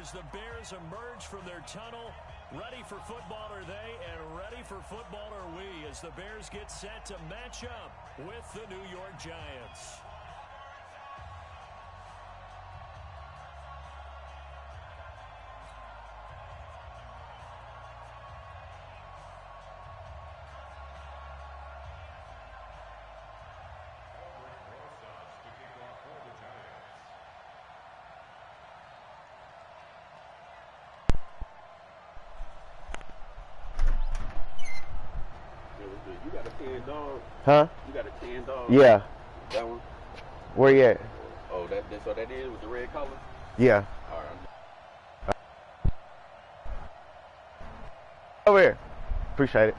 as the Bears emerge from their tunnel. Ready for football are they, and ready for football are we, as the Bears get set to match up with the New York Giants. You got a 10 dog? Huh? You got a 10 dog? Yeah. That one? Where you at? Oh, so that is with the red collar? Yeah. All right. Over here. Appreciate it.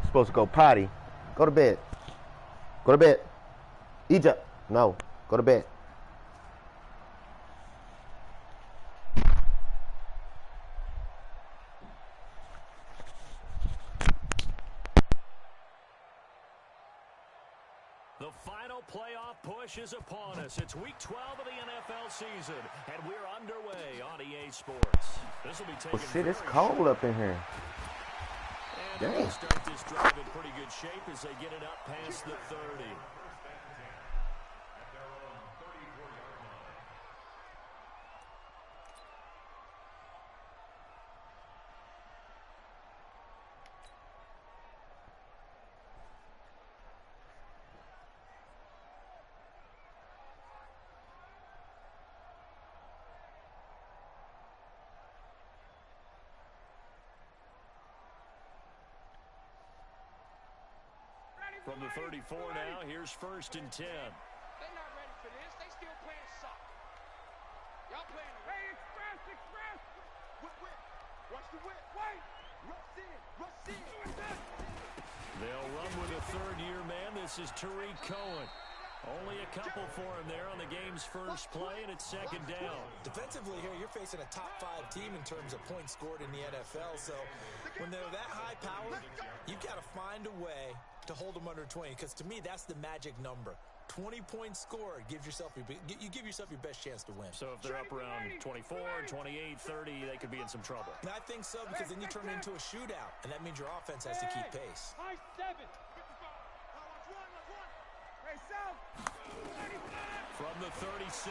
Supposed to go potty. Go to bed. Go to bed. Egypt. No. Go to bed. The final playoff push is upon us. It's week 12 of the NFL season, and we're underway on EA Sports. This will be taken. Oh shit, it's cold up in here. And they'll start this drive in pretty good shape as they get it up past the 30. From the 34 now, here's 1st and 10. They're not ready for this. They still playing suck. Y'all playing. Hey, express. Whip. Watch the whip. Wait. Rush in. They'll run with a third-year man. This is Tariq Cohen. Only a couple for him there on the game's first play, and it's 2nd down. Defensively here, you're facing a top-5 team in terms of points scored in the NFL, so when they're that high-powered, you've got to find a way to hold them under 20, because to me, that's the magic number. 20 points scored, you give yourself your best chance to win. So if they're up around 24, 28, 30, they could be in some trouble. And I think so, because then you turn it into a shootout, and that means your offense has to keep pace. From the 36,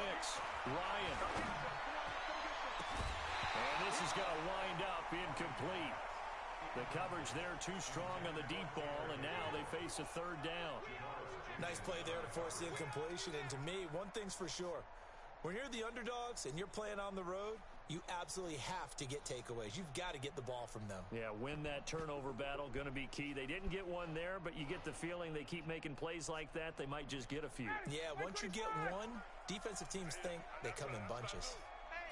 Ryan. And this is going to wind up incomplete. The coverage there too strong on the deep ball, and now they face a 3rd down. Nice play there to force the incompletion, and to me, one thing's for sure. When you're the underdogs and you're playing on the road, you absolutely have to get takeaways. You've got to get the ball from them. Yeah, win that turnover battle, going to be key. They didn't get one there, but you get the feeling they keep making plays like that, they might just get a few. Yeah, once you get one, defensive teams think they come in bunches.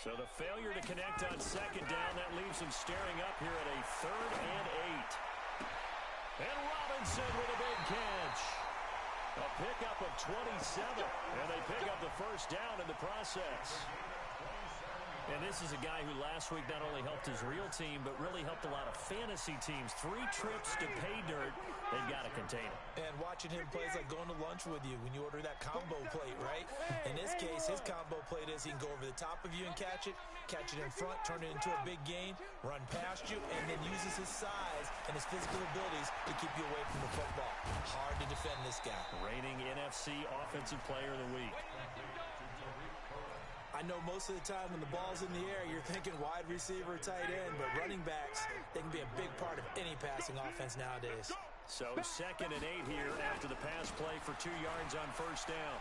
So the failure to connect on 2nd down, that leaves them staring up here at a 3rd and 8. And Robinson with a big catch. A pickup of 27, and they pick up the 1st down in the process. And this is a guy who last week not only helped his real team, but really helped a lot of fantasy teams. 3 trips to pay dirt. They've got to contain him. And watching him play is like going to lunch with you when you order that combo plate, right? In this case, his combo plate is he can go over the top of you and catch it in front, turn it into a big gain, run past you, and then uses his size and his physical abilities to keep you away from the football. Hard to defend this guy. Reigning NFC Offensive Player of the Week. I know most of the time when the ball's in the air, you're thinking wide receiver, tight end, but running backs, they can be a big part of any passing offense nowadays. So 2nd and 8 here after the pass play for 2 yards on 1st down.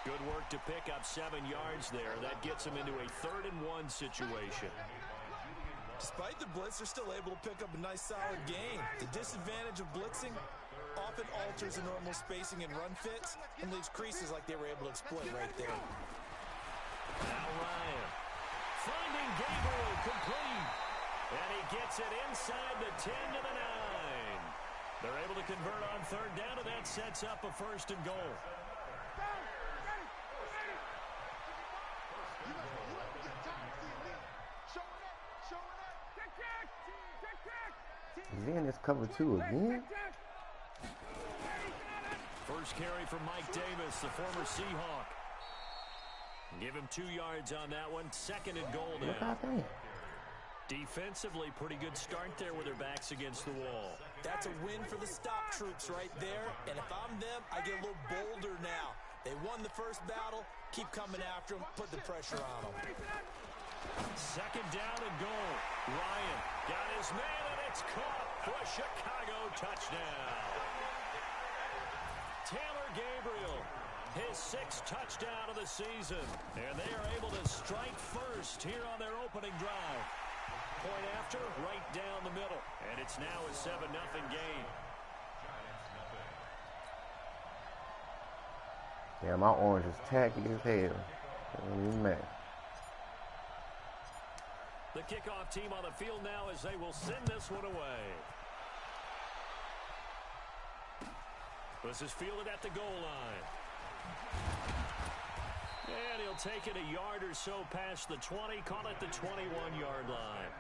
Good work to pick up 7 yards there. That gets them into a 3rd and 1 situation. Despite the blitz, they're still able to pick up a nice solid gain. The disadvantage of blitzing often alters the normal spacing and run fits and leaves creases like they were able to exploit right there. Now Ryan finding Gabriel complete, and he gets it inside the 10 to the 9. They're able to convert on 3rd down, and that sets up a 1st and goal. Is he in this cover 2 again? first carry for Mike Davis, the former Seahawk. Give him 2 yards on that one. 2nd and goal now. Defensively, pretty good start there with their backs against the wall. That's a win for the stop troops right there. And if I'm them, I get a little bolder now. They won the first battle. Keep coming after them. Put the pressure on them. 2nd down and goal. Ryan got his man, and it's caught for a Chicago touchdown. Taylor Gabriel, his 6th touchdown of the season. And they are able to strike first here on their opening drive. Point after, right down the middle. And it's now a 7-0 game. Yeah, my orange is tacky as hell. It don't even matter. The kickoff team on the field now as they will send this one away. This is fielded at the goal line. And he'll take it a yard or so past the 20, call it the 21-yard line.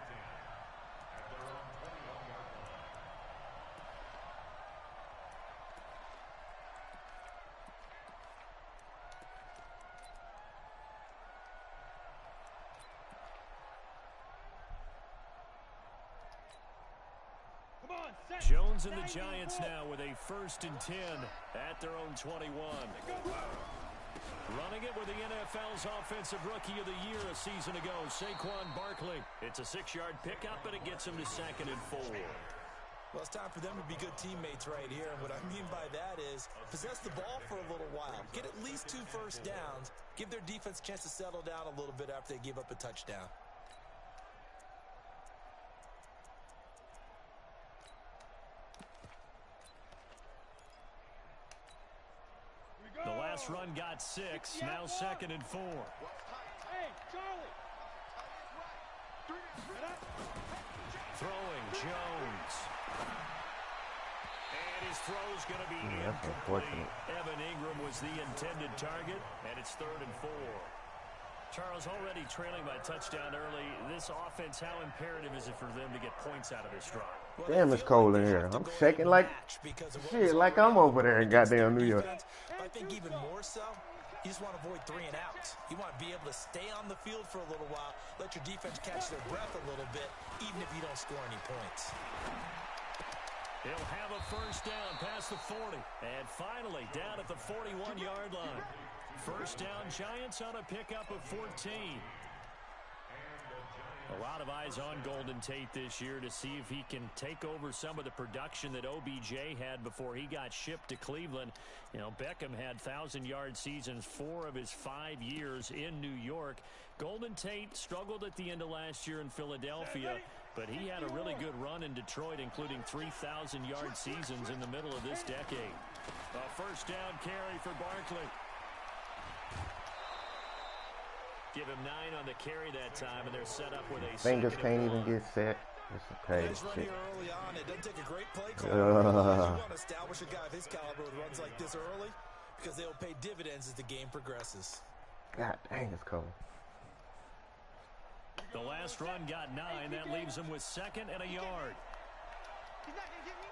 Jones and the Giants now with a 1st and 10 at their own 21. Running it with the NFL's Offensive Rookie of the Year a season ago, Saquon Barkley. It's a 6-yard pickup, and it gets him to 2nd and 4. Well, it's time for them to be good teammates right here. And what I mean by that is possess the ball for a little while. Get at least 2 first downs. Give their defense a chance to settle down a little bit after they give up a touchdown. The last run got 6, now 2nd and 4. Hey, Charlie. Throwing Jones. And his throw's going to be that's incomplete. unfortunate. Evan Ingram was the intended target, and it's 3rd and 4. Charles, already trailing by touchdown early. This offense, how imperative is it for them to get points out of this drive? Well, Damn, it's cold in here. I'm shaking like shit, like I'm over there in goddamn New York. I think even more so, you just want to avoid 3 and outs. You want to be able to stay on the field for a little while, let your defense catch their breath a little bit, even if you don't score any points. He'll have a 1st down past the 40. And finally, down at the 41-yard line. 1st down, Giants on a pickup of 14. A lot of eyes on Golden Tate this year to see if he can take over some of the production that OBJ had before he got shipped to Cleveland. You know, Beckham had 1,000-yard seasons 4 of his 5 years in New York. Golden Tate struggled at the end of last year in Philadelphia, but he had a really good run in Detroit, including 3,000-yard seasons in the middle of this decade. A 1st down carry for Barkley. Give him 9 on the carry that time, and they're set up with a Fingers can't even 2nd and 1. get set. It's okay. Guys run Shit. here early on. It doesn't take a great play call. You want to establish a guy of his caliber with runs like this early because they'll pay dividends as the game progresses. God dang, it's cold. The last run got 9. That leaves him with 2nd and a yard. He's not going to get me.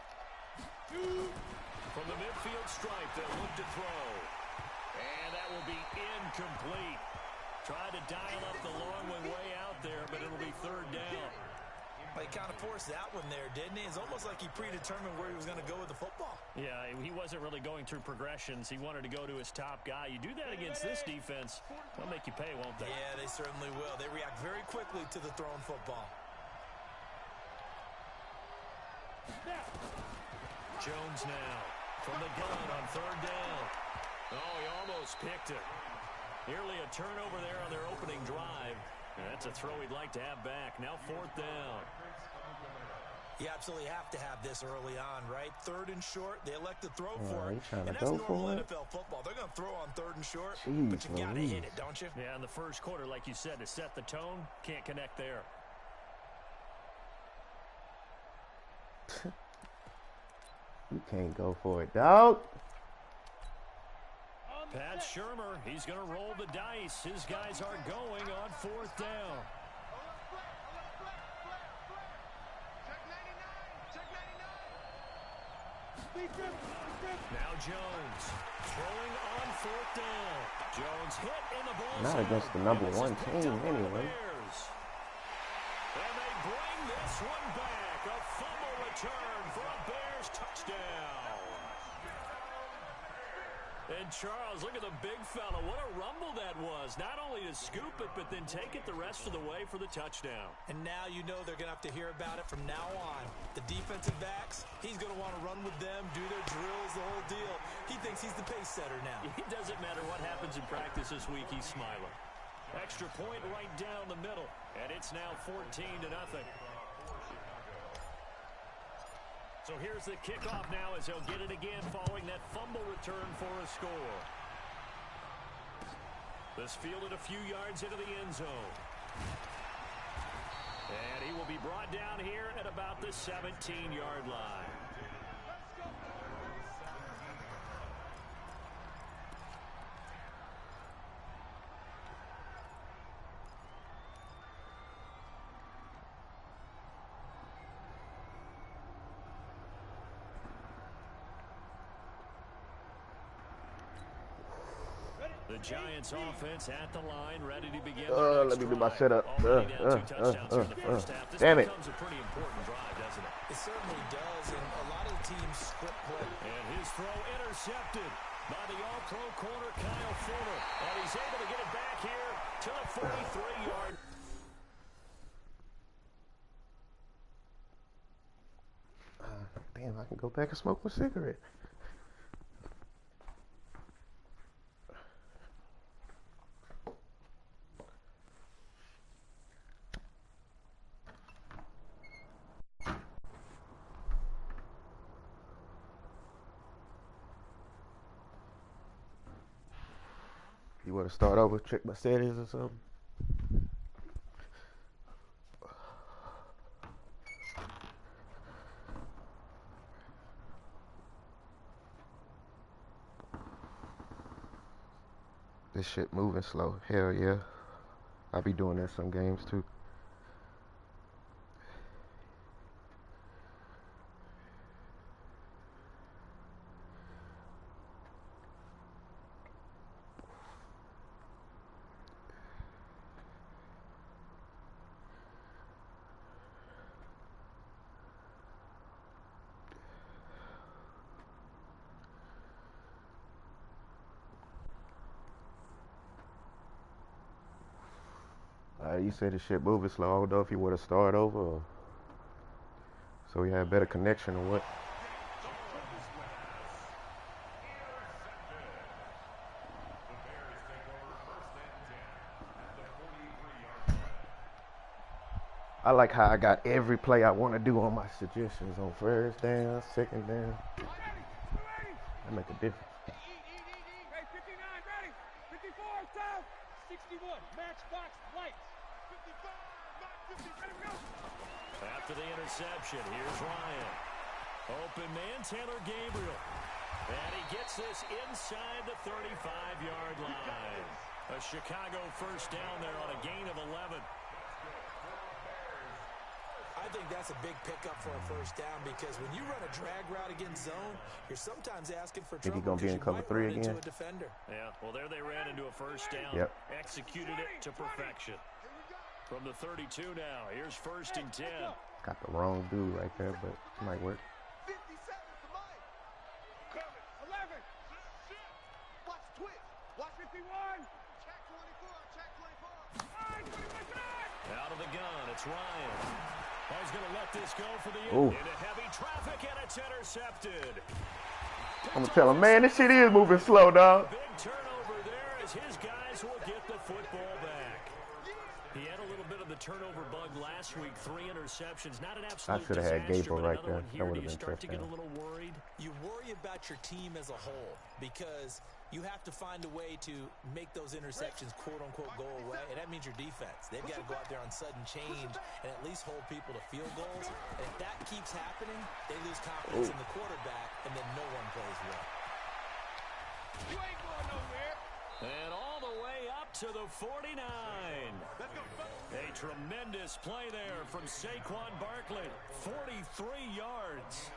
From the midfield stripe, they'll look to throw. And that will be incomplete. Tried to dial up the long one way out there, but it'll be 3rd down. Well, he kind of forced that one there, didn't he? It's almost like he predetermined where he was going to go with the football. Yeah, he wasn't really going through progressions. He wanted to go to his top guy. You do that against this defense, they'll make you pay, won't they? Yeah, they certainly will. They react very quickly to the thrown football. Jones now from the gun on 3rd down. Oh, he almost picked it. Nearly a turnover there on their opening drive. And that's a throw he'd like to have back. Now 4th down. You absolutely have to have this early on, right? 3rd and short, they elect to throw for it. Trying to And that's go normal for it? NFL football. They're going to throw on 3rd and short, Jeez, but you got to Louise. hit it, don't you? Yeah, in the first quarter, like you said, to set the tone, can't connect there. You can't go for it, dog. Pat Shurmur, he's going to roll the dice. His guys are going on 4th down. Check 99. Check 99. Now Jones throwing on 4th down. Jones hit in the ball. Not against the number one team anyway. And they bring this one back. A fumble return for a Bears touchdown. And Charles, look at the big fella. What a rumble that was. Not only to scoop it, but then take it the rest of the way for the touchdown. And now you know they're going to have to hear about it from now on. The defensive backs, he's going to want to run with them, do their drills, the whole deal. He thinks he's the pace setter now. It doesn't matter what happens in practice this week, he's smiling. Extra point right down the middle, and it's now 14-0. So here's the kickoff now as they'll get it again following that fumble return for a score. This fielded a few yards into the end zone. And he will be brought down here at about the 17-yard line. The Giants offense at the line, ready to begin. Let me do my setup. Damn it. Becomes a pretty important drive, doesn't it? It certainly does, and a lot of the teams script play. And his throw intercepted by the all-pro corner, Kyle Fuller. And he's able to get it back here to the 43-yard. Damn, I can go back and smoke my cigarette. You want to start over, check my settings or something? This shit moving slow. Hell yeah. I'll be doing that some games too. You said the shit moving slow. I don't know if you want to start over or so we have better connection or what. I like how I got every play I want to do on my suggestions on first down, second down. That make a difference. Hey, 59, ready. 54, down. 61, matchbox lights. 55, not 50, ready to go. After the interception, here's Ryan. Open man, Taylor Gabriel. And he gets this inside the 35-yard line. A Chicago first down there on a gain of 11. I think that's a big pickup for a first down because when you run a drag route against zone, you're sometimes asking for trouble. Think he's going to be in cover 3 again? Into a defender. Yeah, well, there they ran into a first down. Yep. Executed it to perfection. From the 32 now, here's 1st and 10. Got the wrong dude right there, but it might work. 57 to Mike. 11. Watch twitch. Watch 51. Check 24. Check 24. Out of the gun, it's Ryan. Oh, he's going to let this go for the Ooh. into heavy traffic, and it's intercepted. I'm going to tell him, man, this shit is moving slow, dog. Big turnover there as his guys will get the football back. He had a little bit of the turnover bug last week, 3 interceptions. Not an absolute I should have had disaster, Gabriel but right another there. one here. That would Do have you been start to get a touchdown. little worried? You worry about your team as a whole because you have to find a way to make those interceptions quote-unquote go away, and that means your defense. They've got to go out there on sudden change and at least hold people to field goals. And if that keeps happening, they lose confidence in the quarterback, and then no one plays well. You ain't going nowhere. And all the way up to the 49. A tremendous play there from Saquon Barkley. 43 yards.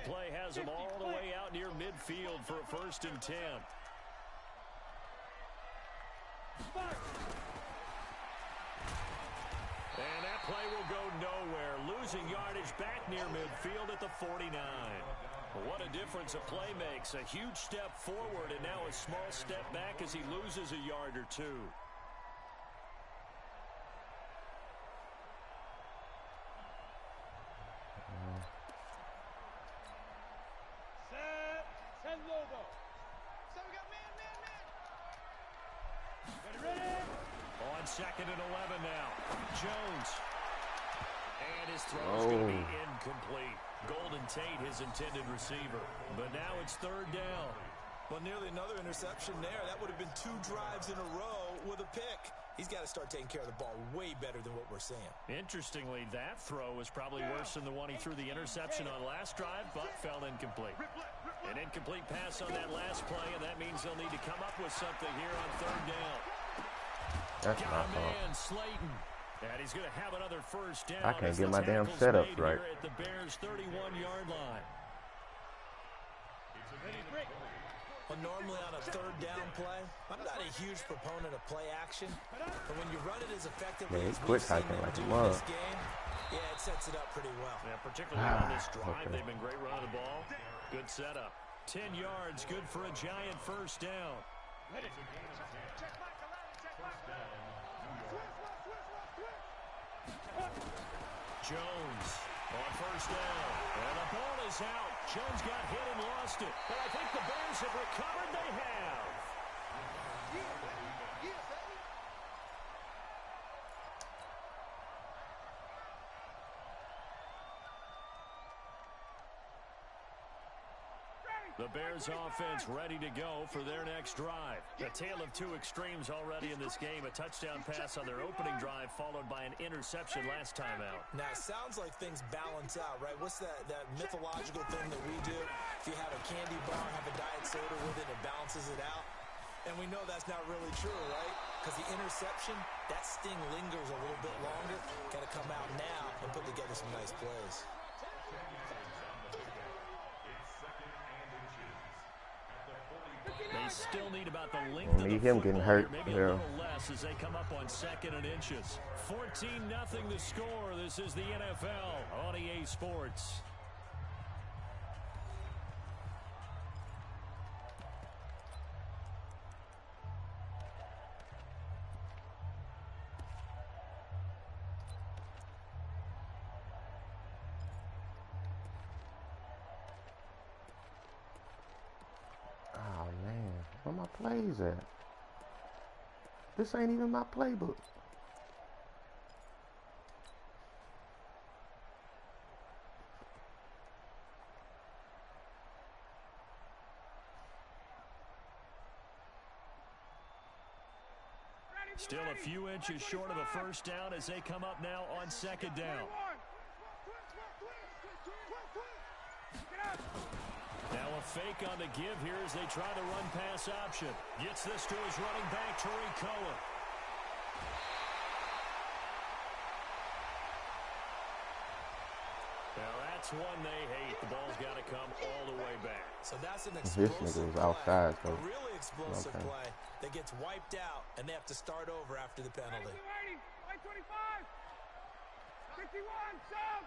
play has him all the way out near midfield for a 1st and 10. And that play will go nowhere. Losing yardage back near midfield at the 49. What a difference a play makes. A huge step forward and now a small step back as he loses a yard or two. Send Lobo. So we got man. Ready? On 2nd and 11 now. Jones. And his throw is going to be incomplete. Golden Tate, his intended receiver. But now it's 3rd down. Well, nearly another interception there. That would have been 2 drives in a row with a pick. He's got to start taking care of the ball way better than what we're seeing. Interestingly, that throw was probably worse than the one he threw the interception on last drive, but fell incomplete. An incomplete pass on that last play, and that means they'll need to come up with something here on 3rd down. That's Got my a fault. man, Slayton. And he's going to have another 1st down. I can't as get the my damn tackle's setup made right. here at the Bears' 31-yard line. Well, normally on a 3rd down play, I'm not a huge proponent of play action, but when you run it as effectively Man, he as quit we've seen hiking them like a do in mug. this game, yeah, it sets it up pretty well. Yeah, particularly on this drive, okay. they've been great running the ball. Good setup. 10 yards, good for a giant 1st down. Ready. Check Michael out. Check Michael. Jones on 1st down. And the ball is out. Jones got hit and lost it. But I think the Bears have recovered. They have. The Bears offense ready to go for their next drive. A tale of 2 extremes already in this game. A touchdown pass on their opening drive followed by an interception last time out. Now, it sounds like things balance out, right? What's that mythological thing that we do? If you have a candy bar, have a diet soda with it, it balances it out. And we know that's not really true, right? Because the interception, that sting lingers a little bit longer. Got to come out now and put together some nice plays. They still need about the length of the him getting football hurt. here, maybe a little less as they come up on 2nd and inches. 14-0 the score. This is the NFL on EA Sports. Oh man, where my plays at? This ain't even my playbook. Still a few inches short of a 1st down as they come up now on 2nd down. Now a fake on the give here as they try the run pass option. Gets this to his running back, Tariq Cohen. Now that's one they hate. The ball's got to come all the way back. So that's an This nigga explosive was outside, play, so a really explosive okay. play that gets wiped out, and they have to start over after the penalty. 25. 51. Sub.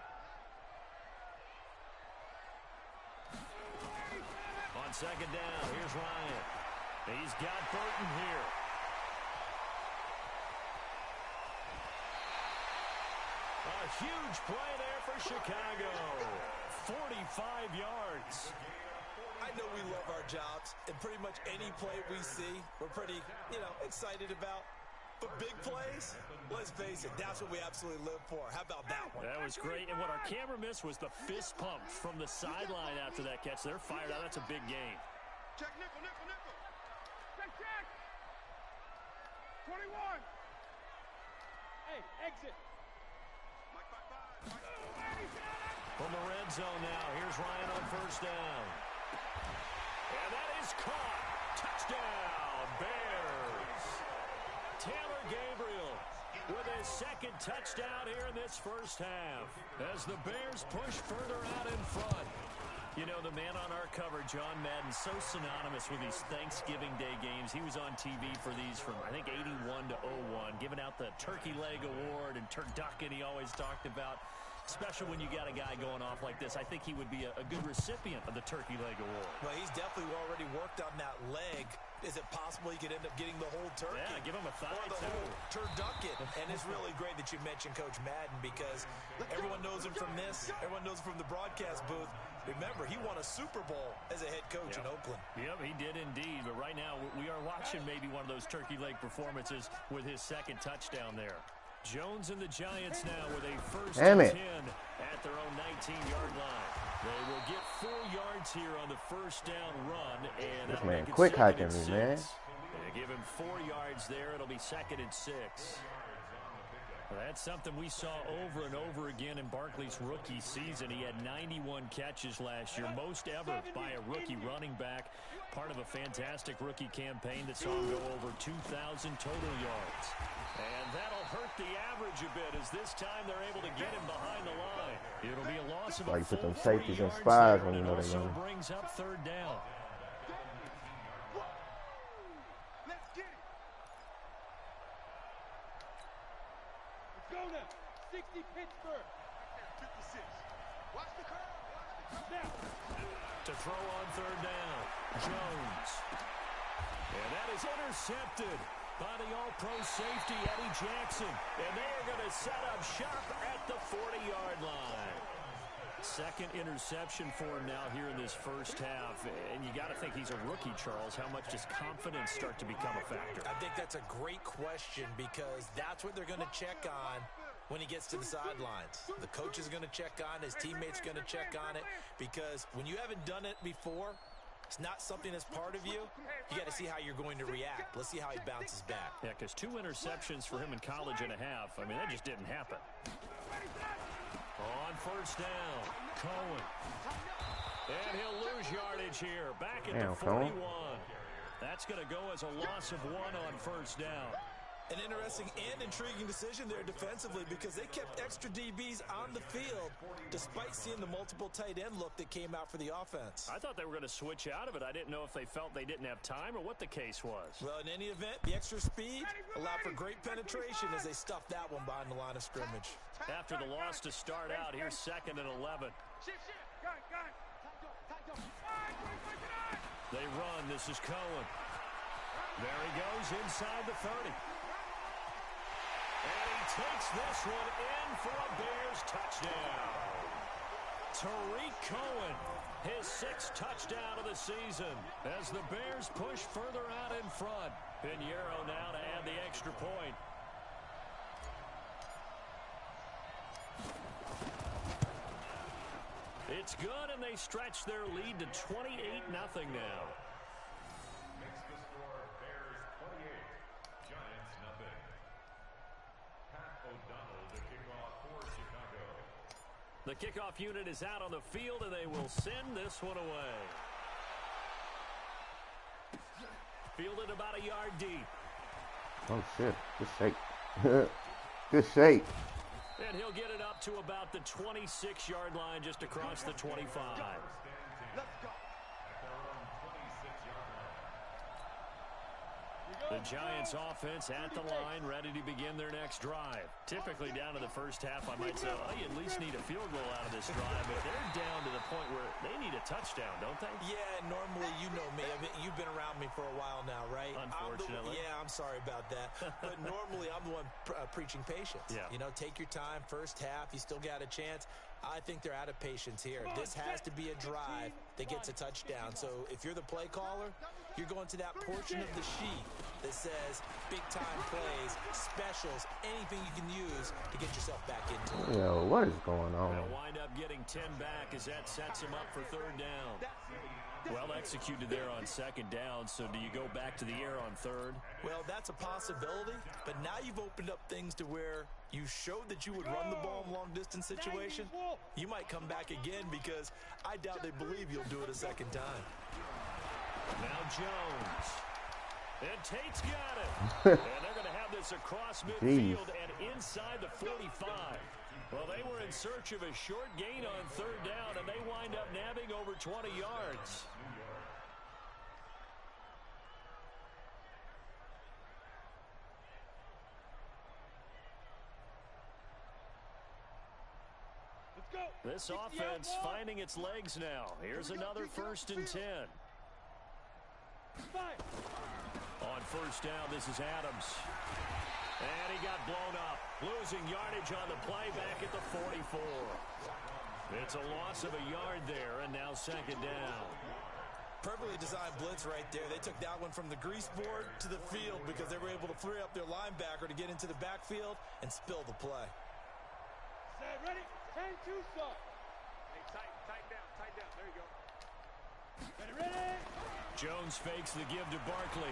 On 2nd down, here's Ryan. He's got Burton here. A huge play there for Chicago. 45 yards. I know we love our jobs, and pretty much any play we see, we're pretty, excited about. But big plays, let's face it, that's what we absolutely live for. How about that one? That was great. And what our camera missed was the fist pump from the sideline after that catch. They're fired out. That's a big game. Check nickel. Check. 21. Hey, exit. From the red zone now, here's Ryan on 1st down. And that is caught. Touchdown, Bears. Taylor Gabriel with his 2nd touchdown here in this 1st half as the Bears push further out in front. You know, the man on our cover, John Madden, so synonymous with these Thanksgiving Day games. He was on TV for these from, I think, 81 to 01, giving out the Turkey Leg Award and turducken he always talked about. Special when you got a guy going off like this. I think he would be a good recipient of the Turkey Leg Award. Well, he's definitely already worked on that leg. Is it possible he could end up getting the whole turkey? Yeah, give him a thigh, or the whole turducken. And it's really great that you mentioned Coach Madden because everyone knows him from this. Everyone knows him from the broadcast booth. Remember, he won a Super Bowl as a head coach in Oakland. Yep, he did indeed. But right now, we are watching maybe one of those turkey leg performances with his second touchdown there. Jones and the Giants now with a first and 10 at their own 19-yard line. They will get 4 yards here on the first down run. And this man quick hiking me, man. They give him 4 yards there. It'll be 2nd and 6. Well, that's something we saw over and over again in Barkley's rookie season. He had 91 catches last year, most ever by a rookie running back. Part of a fantastic rookie campaign that saw him go over 2,000 total yards. And that'll hurt the average a bit as this time they're able to get him behind the line. It'll be a loss of like a full 3 safeties and yards spies there, when you and know it they also run. brings up 3rd down. Let's get it. Let's go now. 60 Pittsburgh. 56. Watch the curve. Now. To throw on 3rd down, Jones. And that is intercepted by the all-pro safety, Eddie Jackson. And they are going to set up shop at the 40-yard line. 2nd interception for him now here in this first half. And you got to think he's a rookie, Charles. How much does confidence start to become a factor? I think that's a great question because that's what they're going to check on when he gets to the sidelines. The coach is going to check on, his teammates going to check on it because when you haven't done it before, it's not something that's part of you. You got to see how you're going to react. Let's see how he bounces back. Yeah, because 2 interceptions for him in college and a half. I mean, that just didn't happen. On first down, Cohen. And he'll lose yardage here. Back at the 41. That's going to go as a loss of 1 on first down. An interesting and intriguing decision there defensively because they kept extra DBs on the field despite seeing the multiple tight end look that came out for the offense. I thought they were going to switch out of it. I didn't know if they felt they didn't have time or what the case was. Well, in any event, the extra speed allowed for great penetration as they stuffed that one behind the line of scrimmage. After the loss to start out, here's 2nd and 11. They run. This is Cohen. There he goes inside the 30. And he takes this one in for a Bears touchdown. Tariq Cohen, his 6th touchdown of the season as the Bears push further out in front. Pinheiro now to add the extra point. It's good, and they stretch their lead to 28-0 now. The kickoff unit is out on the field, and they will send this one away. Fielded about a yard deep. Oh, shit. Good shake. Good shake. And he'll get it up to about the 26-yard line just across the 25. Let's go. The Giants offense at the line, ready to begin their next drive. Typically down to the first half, I might say, well, you at least need a field goal out of this drive, but they're down to the point where they need a touchdown, don't they? Yeah, normally, you know me. I mean, you've been around me for a while now, right? Unfortunately. I'm sorry about that. But normally, I'm the one preaching patience. Yeah. You know, take your time, first half, you still got a chance. I think they're out of patience here. This has to be a drive that gets a touchdown. So if you're the play caller, you're going to that portion of the sheet that says big-time plays, specials, anything you can use to get yourself back into it. Yo, what is going on? They'll wind up getting 10 back as that sets him up for 3rd down. Well executed there on 2nd down, so do you go back to the air on 3rd? Well, that's a possibility, but now you've opened up things to where you showed that you would run the ball in long-distance situation. You might come back again because I doubt they believe you'll do it a 2nd time. Now Jones. And Tate's got it. And they're going to have this across midfield and inside the 45. Well, they were in search of a short gain on third down, and they wind up nabbing over 20 yards. This offense finding its legs now. Here's another 1st and 10. On first down, this is Adams. And he got blown up. Losing yardage on the play back at the 44. It's a loss of a yard there, and now 2nd down. Perfectly designed blitz right there. They took that one from the grease board to the field because they were able to free up their linebacker to get into the backfield and spill the play. Set, ready? 10-2, son. Hey, tighten down. There you go. Ready? Jones fakes the give to Barkley.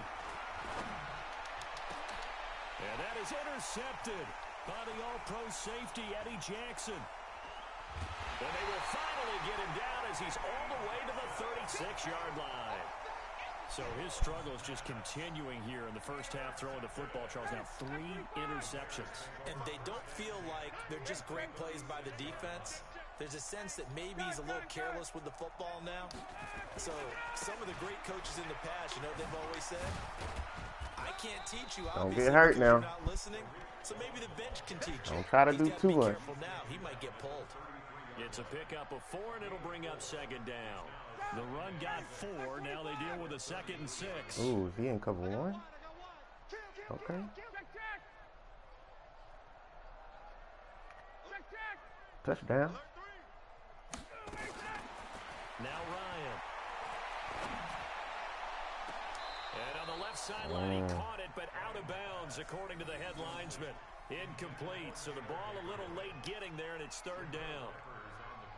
And that is intercepted by the all-pro safety, Eddie Jackson. And they will finally get him down as he's all the way to the 36-yard line. So his struggle is just continuing here in the first half, throwing the football. Charles, now 3 interceptions. And they don't feel like they're just great plays by the defense. There's a sense that maybe he's a little careless with the football now. So some of the great coaches in the past, you know, they've always said, I can't teach you. Don't get hurt now. You're not listening. So maybe the bench can teach you. Don't try to do too much. Careful now. He might get pulled. It's a pickup of 4, and it'll bring up 2nd down. The run got 4. Now they deal with a 2nd and 6. Ooh, is he in cover 1? Okay. Touchdown. Now Ryan. And on the left sideline, he caught it, but out of bounds, according to the head linesman. Incomplete, so the ball a little late getting there, and it's 3rd down.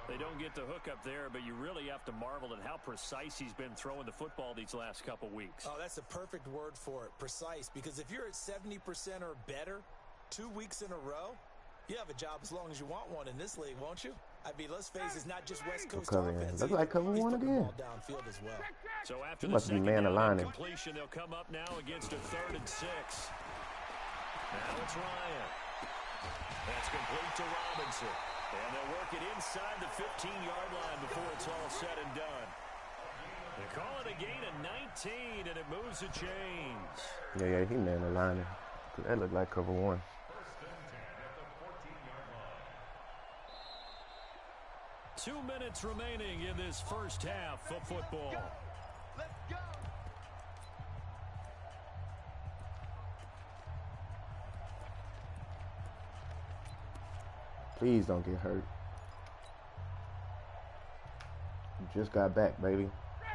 They don't get the hook up there, but you really have to marvel at how precise he's been throwing the football these last couple weeks. Oh, that's a perfect word for it, precise, because if you're at 70% or better 2 weeks in a row, you have a job as long as you want one in this league, won't you? I mean, let's face it, it's not just West Coast offense. Looks like cover 1 again. Downfield as well. So after he the must be man aligning. Completion, they'll come up now against a 3rd and 6. Now it's Ryan. That's complete to Robinson. And they'll work it inside the 15-yard line before it's all said and done. They call it a gain of 19, and it moves the chains. Yeah, he man aligning. That looked like cover 1. Two minutes remaining in this first half of football. Let's go. Please don't get hurt. You just got back, baby.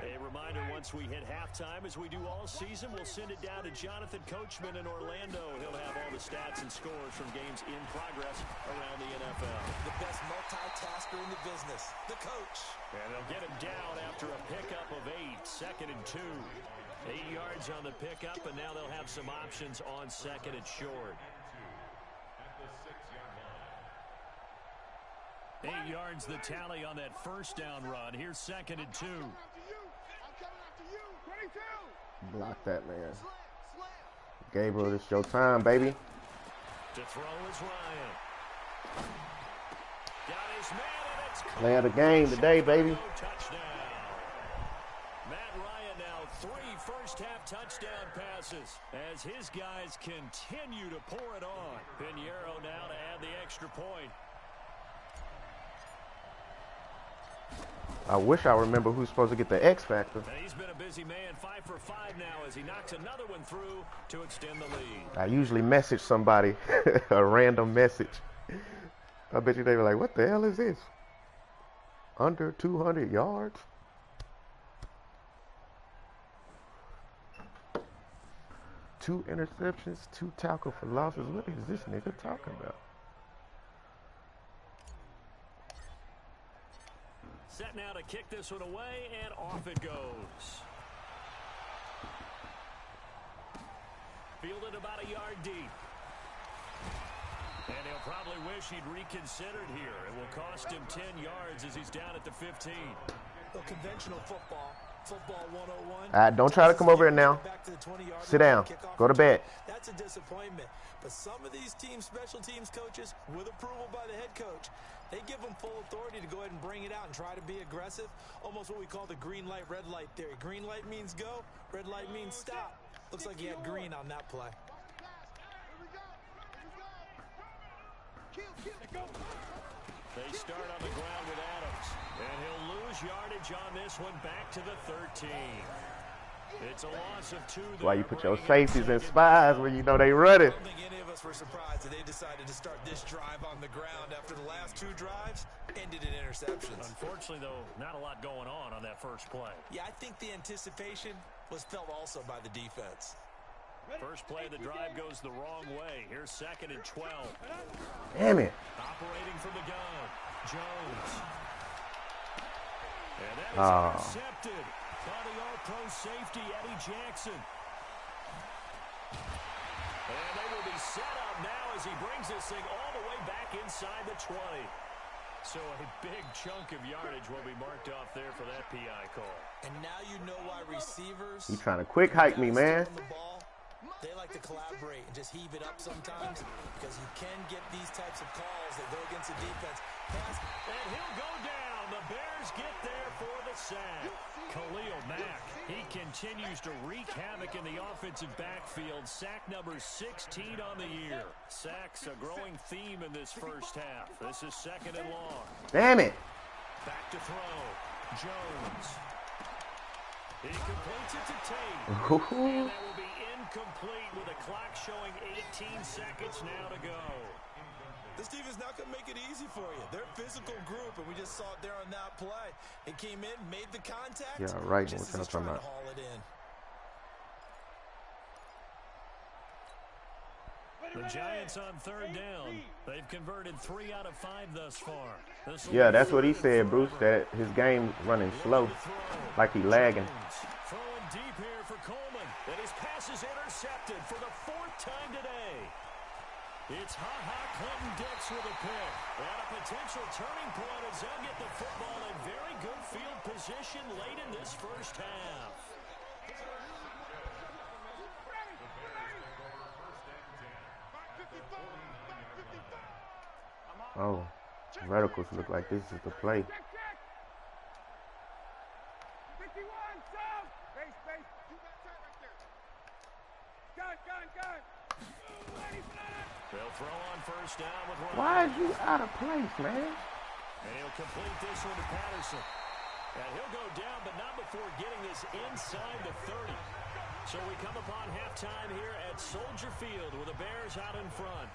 A reminder, once we hit halftime, as we do all season, we'll send it down to Jonathan Coachman in Orlando. He'll have all the stats and scores from games in progress around the NFL. The best multitasker in the business, the coach. And they'll get him down after a pickup of 8, 2nd and 2. 8 yards on the pickup, and now they'll have some options on 2nd and short. 8 yards the tally on that first down run. Here's 2nd and 2. Block that, man. Gabriel, it's your time, baby. To throw is Ryan. Got his man, and it's Play of the game today, baby. Touchdown. Matt Ryan now 3 first-half touchdown passes as his guys continue to pour it on. Pinheiro now to add the extra point. I wish I remember who's supposed to get the X Factor. And he's been a busy man, 5 for 5 now as he knocks another one through to extend the lead. I usually message somebody, a random message. I bet you they were like, what the hell is this? Under 200 yards? Two interceptions, 2 tackles for losses. What is this nigga talking about? Set now to kick this one away, and off it goes. Fielded about a yard deep. And he'll probably wish he'd reconsidered here. It will cost him 10 yards as he's down at the 15. So conventional football 101. Don't try to come over here now. Sit down. Go to bed. That's that's a disappointment. But some of these special teams coaches, with approval by the head coach, they give them full authority to go ahead and bring it out and try to be aggressive. Almost what we call the green light, red light theory. Green light means go, red light means stop. Looks like he had green on that play. They start on the ground with Adams. And he'll lose yardage on this one, back to the 13. It's a loss of 2. That's why you put your safeties and spies where you know they running. I don't think any of us were surprised that they decided to start this drive on the ground after the last 2 drives ended in interceptions. Unfortunately, though, not a lot going on that first play. Yeah, I think the anticipation was felt also by the defense. First play of the drive goes the wrong way. Here's 2nd and 12. Damn it. Operating from the gun, Jones. And that is intercepted by the All-Pro safety, Eddie Jackson. And they will be set up now as he brings this thing all the way back inside the 20. So a big chunk of yardage will be marked off there for that PI call. And now you know why receivers... You trying to quick hike me, man. They like to collaborate and just heave it up sometimes because you can get these types of calls that go against the defense. Pass. And he'll go down. The Bears get there for the sack. Khalil Mack, he continues to wreak havoc in the offensive backfield. Sack number 16 on the year. Sacks a growing theme in this first half. This is 2nd and long. Damn it. Back to throw. Jones. He completes it to Tate. And that will be incomplete with the clock showing 18 seconds now to go. This team is not going to make it easy for you. They're a physical group, and we just saw it there on that play. It came in, made the contact. Yeah, right. Just as he's trying to haul it in. The Giants on 3rd down. They've converted 3 out of 5 thus far. Yeah, that's what he said, Bruce, that his game running slow, like he lagging. Throwing deep here for Coleman. And his pass is intercepted for the 4th time today. It's Ha-Ha Clinton-Dix with a pick. And a potential turning point as they'll get the football in very good field position late in this first half. Oh, verticals look like this is the play. They'll throw on first down with Ryan. Why is you out of place, man? And he'll complete this one to Patterson. And he'll go down, but not before getting this inside the 30. So we come upon halftime here at Soldier Field with the Bears out in front.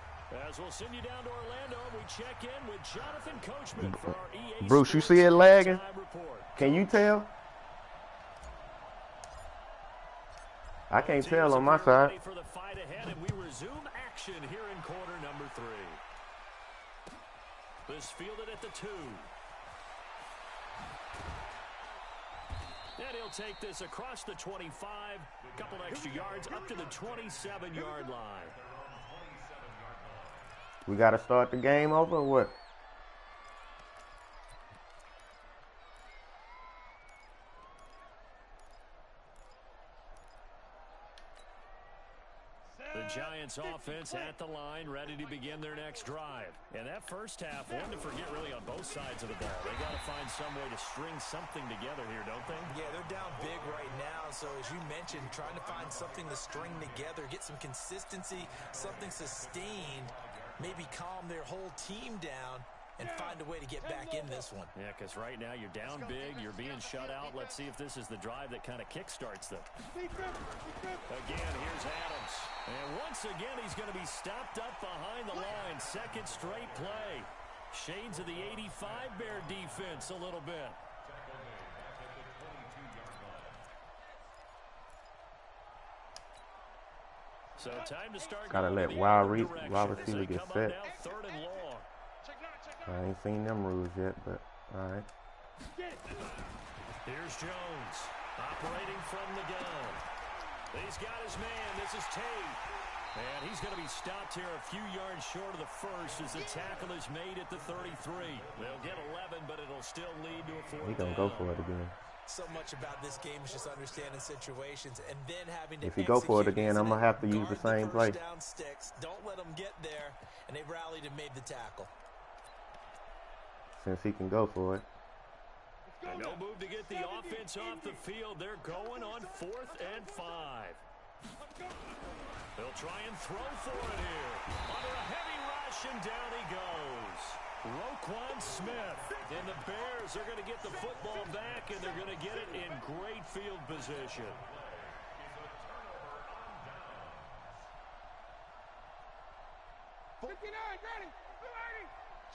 As we'll send you down to Orlando, we check in with Jonathan Coachman for our EA Bruce, you Sports see it lagging? report. Can you tell? I can't tell on my side. For the fight ahead, and we resume action here in quarter number 3. This fielded at the 2. And he'll take this across the 25, a couple extra yards up to the 27-yard line. We got to start the game over or what? The Giants offense at the line, ready to begin their next drive. And that first half, one to forget really on both sides of the ball. They got to find some way to string something together here, don't they? Yeah, they're down big right now. So as you mentioned, trying to find something to string together, get some consistency, something sustained, maybe calm their whole team down and find a way to get back in this one. Yeah, because right now you're down big, you're being shut out. Let's see if this is the drive that kind of kickstarts them. Again, here's Adams. And once again, he's going to be stopped up behind the line. 2nd straight play. Shades of the 85 Bear defense a little bit. So time to start. Gotta let wild receiver get set. 3rd and long. I ain't seen them rules yet, but all right. Here's Jones operating from the gun. He's got his man. This is Tate. And he's going to be stopped here a few yards short of the first as the tackle is made at the 33. They'll get 11, but it'll still lead to a 4th down. He's going to go for it again. So much about this game is just understanding situations and then having to If you go for it execute, again, I'm isn't gonna it? have to use the Guard same play. first down sticks. Don't let them get there, and they rallied and made the tackle. Since he can go for it. And no move to get the offense off the field. They're going on 4th and 5. They'll try and throw for it here. Under a heavy rush, and down he goes. Roquan Smith. And the Bears are going to get the football back, and they're going to get it in great field position.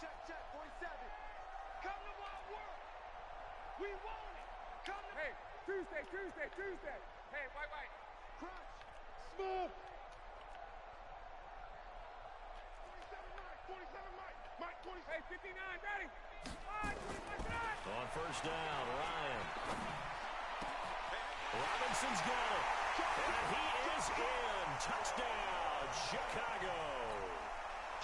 Check, 47. Come to my work. We want it. Come to... Hey, Tuesday. Hey, white. Crunch. Smooth. 47 Mike, 20. Hey, 59, ready. On first down, Ryan. Robinson's got it. And he is in. Touchdown, Chicago.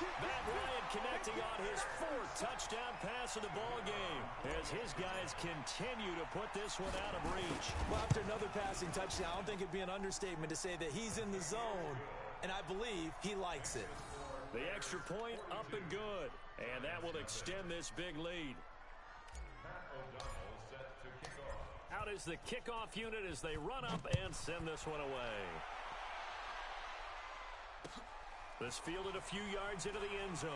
Matt Ryan connecting on his 4th touchdown pass of the ball game as his guys continue to put this one out of reach. Well, after another passing touchdown, I don't think it'd be an understatement to say that he's in the zone, and I believe he likes it. The extra point up and good, and that will extend this big lead. Out is the kickoff unit as they run up and send this one away. This fielded a few yards into the end zone.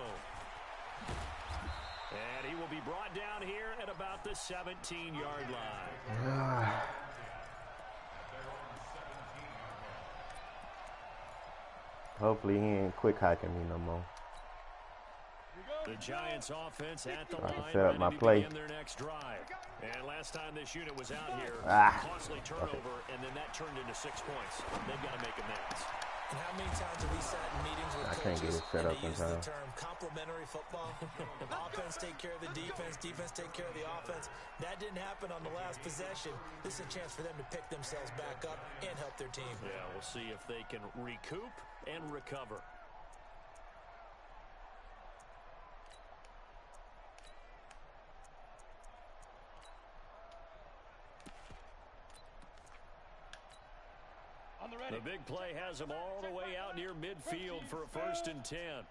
And he will be brought down here at about the 17-yard line. Hopefully he ain't quick hiking me no more. The Giants offense at the I can line, set up ready my to play. begin their next drive. And last time this unit was out here, costly turnover, and then that turned into 6 points. They've got to make amends. And how many times have we sat in meetings with I can't get coaches it set and up they in use time. the term complementary football? Offense take care of the defense, defense take care of the offense. That didn't happen on the last possession. This is a chance for them to pick themselves back up and help their team. Yeah, we'll see if they can recoup and recover. The big play has them all the way out near midfield for a 1st and 10.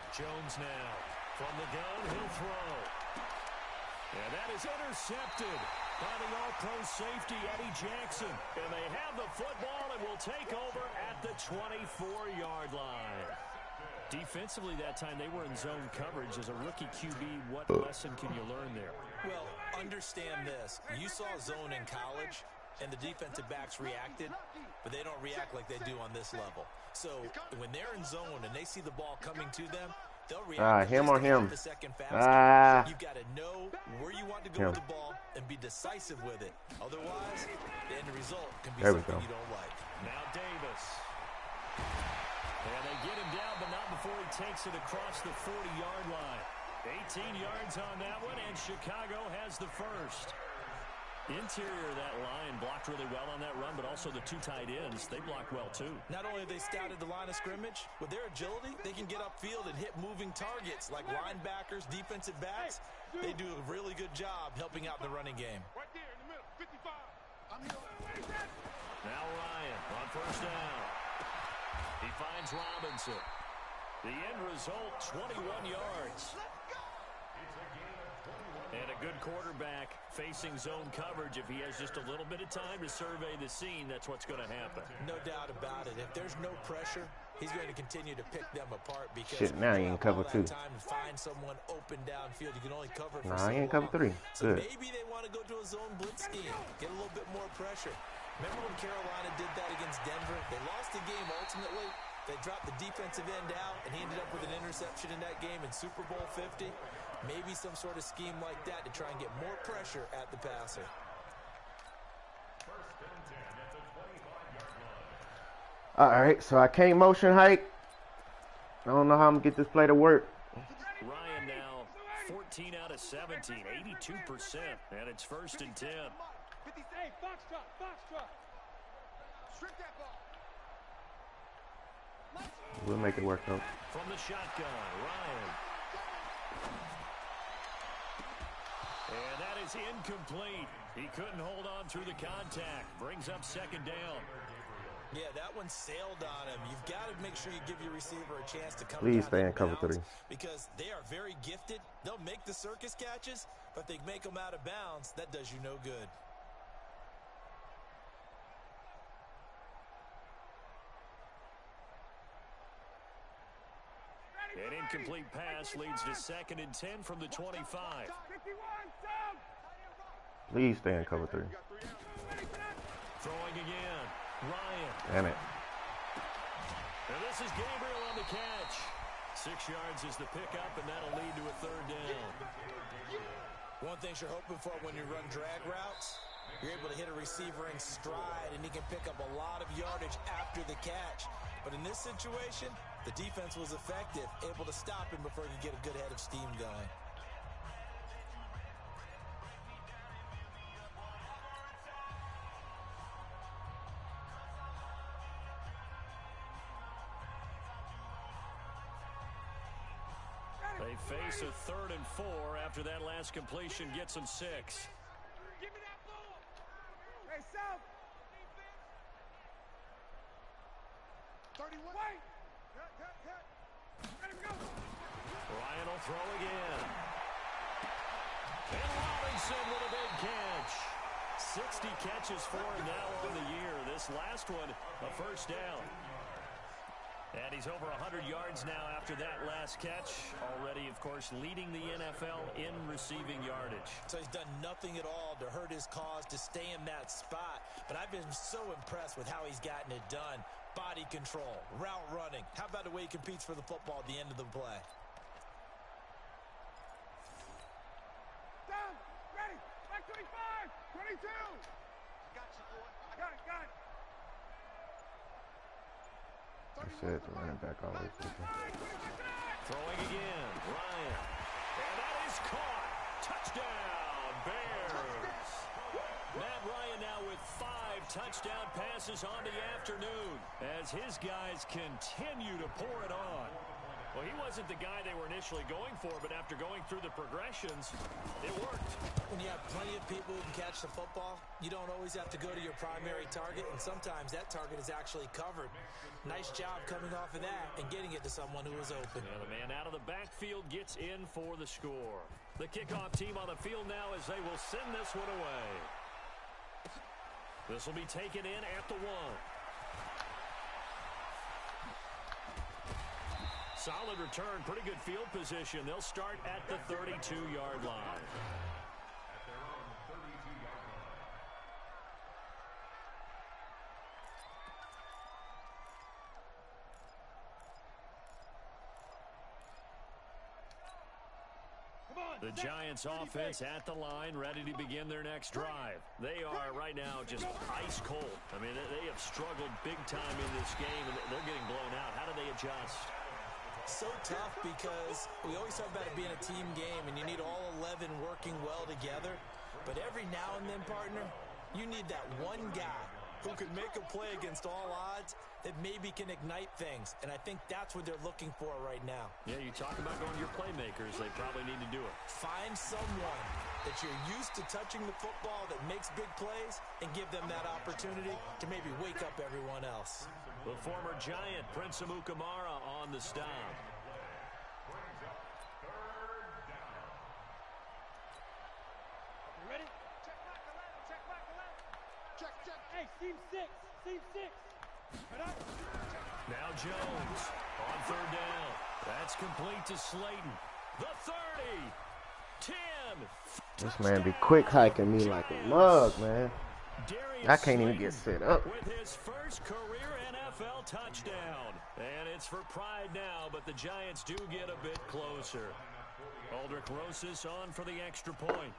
Jones now from the gun, he'll throw. And that is intercepted by the all-pro safety, Eddie Jackson. And they have the football and will take over at the 24-yard line. Defensively that time, they were in zone coverage. As a rookie QB, what lesson can you learn there? Well, understand this. You saw zone in college, and the defensive backs reacted, but they don't react like they do on this level. So when they're in zone and they see the ball coming to them, they'll react him or him. a second faster. You've got to know where you want to go with the ball and be decisive with it. Otherwise, the end result can be something you don't like. Now Davis. And they get him down, but not before he takes it across the 40-yard line. 18 yards on that one, and Chicago has the first. Interior of that line blocked really well on that run, but also the 2 tight ends, they blocked well too. Not only have they scouted the line of scrimmage, with their agility, they can get upfield and hit moving targets like linebackers, defensive backs. They do a really good job helping out the running game. Right there in the middle, 55. I'm here. Now Ryan on first down. He finds Robinson. The end result, 21 yards. And a good quarterback facing zone coverage. If he has just a little bit of time to survey the scene, that's what's going to happen. No doubt about it. If there's no pressure, he's going to continue to pick them apart because shit, now he ain't cover 2. time to find someone open downfield. You can only cover for Nah, he ain't so cover 3. So Good. maybe they want to go to a zone blitz scheme, get a little bit more pressure. Remember when Carolina did that against Denver? They lost the game ultimately. They dropped the defensive end out, and he ended up with an interception in that game in Super Bowl 50. Maybe some sort of scheme like that to try and get more pressure at the passer. All right, so I can't motion hike. I don't know how I'm going to get this play to work. Ryan now 14 out of 17, 82%, and it's 1st and 10. 50, hey, box truck. Strip that ball. We'll make it work, though. From the shotgun, Ryan. And that is incomplete. He couldn't hold on through the contact. Brings up second down. Yeah, that one sailed on him. You've got to make sure you give your receiver a chance to come Please down stay in in cover bounds 3. because they are very gifted. They'll make the circus catches, but they make them out of bounds. That does you no good. An incomplete pass leads to 2nd and 10 from the 25. Please stay in cover 3. Throwing again. Ryan. Damn it. And this is Gabriel on the catch. 6 yards is the pickup, and that'll lead to a 3rd down. One thing you're hoping for when you run drag routes, you're able to hit a receiver in stride, and he can pick up a lot of yardage after the catch. But in this situation, the defense was effective, able to stop him before he could get a good head of steam going. They face a 3rd and 4 after that last completion gets them 6. Give me that ball. Hey, South. 31. Wait. Cut. Let him go. Ryan will throw again. And Robinson with a big catch. 60 catches for him now on the year. This last one, a 1st down. And he's over 100 yards now after that last catch. Already, of course, leading the NFL in receiving yardage. So he's done nothing at all to hurt his cause, to stay in that spot. But I've been so impressed with how he's gotten it done. Body control, route running. How about the way he competes for the football at the end of the play? Down. Ready. Back 25. 22. Got you, boy. Got it. I said the running back always do that. Throwing again. Ryan. And that is caught. Touchdown, Bears. Matt Ryan now with 5 touchdown passes on the afternoon as his guys continue to pour it on. Well, he wasn't the guy they were initially going for, but after going through the progressions, it worked. When you have plenty of people who can catch the football, you don't always have to go to your primary target, and sometimes that target is actually covered. Nice job coming off of that and getting it to someone who was open. Yeah, the man out of the backfield gets in for the score. The kickoff team on the field now as they will send this one away. This will be taken in at the 1. Solid return, pretty good field position. They'll start at the 32-yard line. The Giants offense at the line, ready to begin their next drive. They are right now just ice cold. I mean, they have struggled big time in this game, and they're getting blown out. How do they adjust? So tough because we always talk about it being a team game, and you need all 11 working well together. But every now and then, partner, you need that one guy who can make a play against all odds that maybe can ignite things. And I think that's what they're looking for right now. Yeah, you talk about going to your playmakers. They probably need to do it. Find someone that you're used to touching the football that makes big plays and give them that opportunity to maybe wake up everyone else. The former Giant, Prince Amukamara, on the stop. You ready? Check back the left. Check. Hey, seam 6. Now Jones on 3rd down. That's complete to Slayton. The 30. 10. This man be quick hiking me like a mug, man. I can't even get set up. With his first career NFL touchdown. And it's for pride now, but the Giants do get a bit closer. Aldrich Rosas on for the extra point.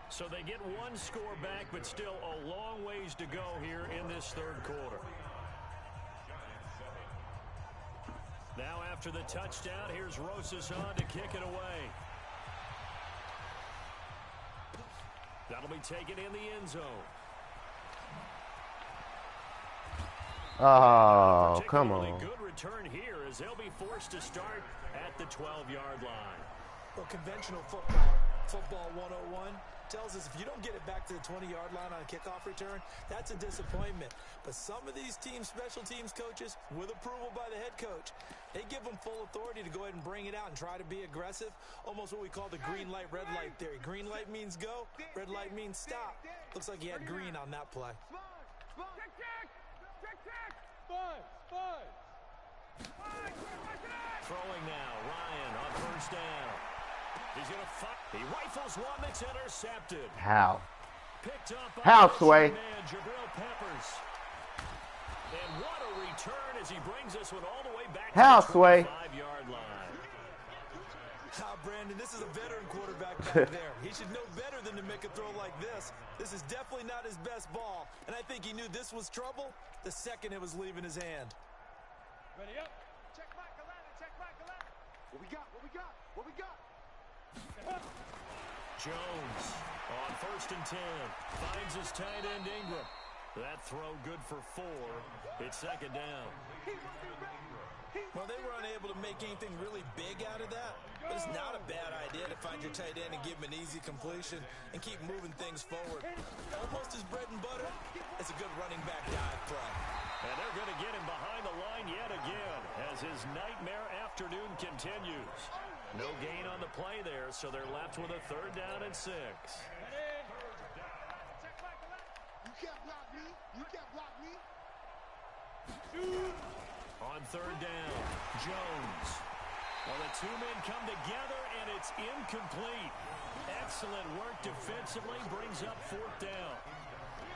So they get one score back, but still a long ways to go here in this 3rd quarter. Now after the touchdown, here's Rosas on to kick it away. That'll be taken in the end zone. Oh, come on. Good return here as they'll be forced to start at the 12-yard line. Well, conventional football 101 tells us if you don't get it back to the 20-yard line on a kickoff return, that's a disappointment. But some of these teams, special teams coaches, with approval by the head coach, they give them full authority to go ahead and bring it out and try to be aggressive, almost what we call the green light, red light theory. Green light means go, red light means stop. Looks like he had green on that play. Throwing now, Ryan on first down. He's going to fight. He rifles one that's intercepted. How? Picked up by How, Sway? man, Jabril Peppers. And what a return as he brings this one all the way back How, to the Sway? 25-yard line. Brandon, this is a veteran quarterback back there. He should know better than to make a throw like this. This is definitely not his best ball, and I think he knew this was trouble the second it was leaving his hand. Ready up. Check Mike 11. Check Mike 11. What we got? What we got? What we got? Jones on first and 10. Finds his tight end Ingram. That throw good for 4. It's second down. Well, they were unable to make anything really big out of that, but it's not a bad idea to find your tight end and give him an easy completion and keep moving things forward. Almost his bread and butter. It's a good running back dive play. And they're going to get him behind the line yet again as his nightmare afternoon continues. No gain on the play there, so they're left with a third down and 6. You can't block me. You can't block me. On third down, Jones. Well, the two men come together, and it's incomplete. Excellent work defensively, brings up fourth down.